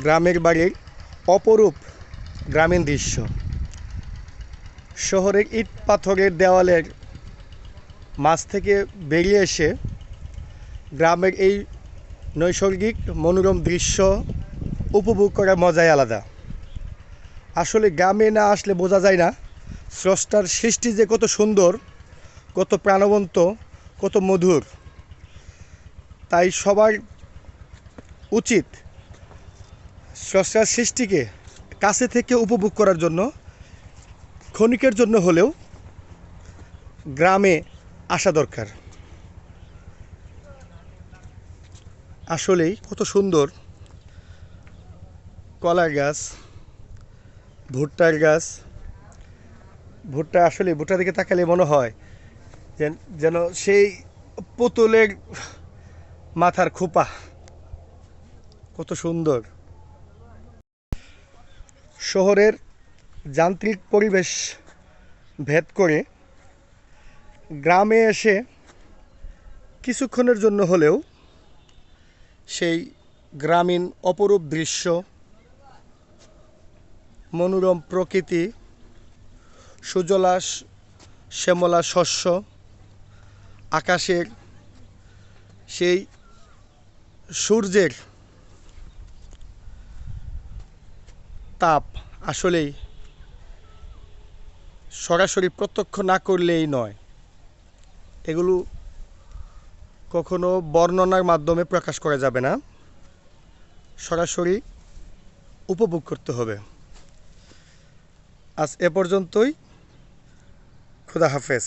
গ্রামের বাড়ির অপরূপ গ্রামীণ দৃশ্য। শহরের ইট পাথরের দেওয়ালের মাঝ থেকে বেরিয়ে এসে গ্রামের এই নৈসর্গিক মনোরম দৃশ্য উপভোগ করার মজাই আলাদা। আসলে গ্রামে না আসলে বোঝা যায় না স্রষ্টার সৃষ্টি যে কত সুন্দর, কত প্রাণবন্ত, কত মধুর। তাই সবার উচিত স্রষ্টার সৃষ্টিকে কাছে থেকে উপভোগ করার জন্য ক্ষণিকের জন্য হলেও গ্রামে আসা দরকার। আসলেই কত সুন্দর কলার গাছ, ভুট্টার গাছ। ভুট্টার দিকে তাকালে মনে হয় যেন সেই পুতুলের মাথার খোপা। কত সুন্দর। শহরের যান্ত্রিক পরিবেশ ভেদ করে গ্রামে এসে কিছুক্ষণের জন্য হলেও সেই গ্রামীণ অপরূপ দৃশ্য, মনোরম প্রকৃতি, সুজলা শ্যামলা শস্য, আকাশের সেই সূর্যের তাপ আসলেই সরাসরি প্রত্যক্ষ না করলেই নয়। এগুলো কখনো বর্ণনার মাধ্যমে প্রকাশ করা যাবে না, সরাসরি উপভোগ করতে হবে। আজ এ পর্যন্তই। খুদা হাফেজ।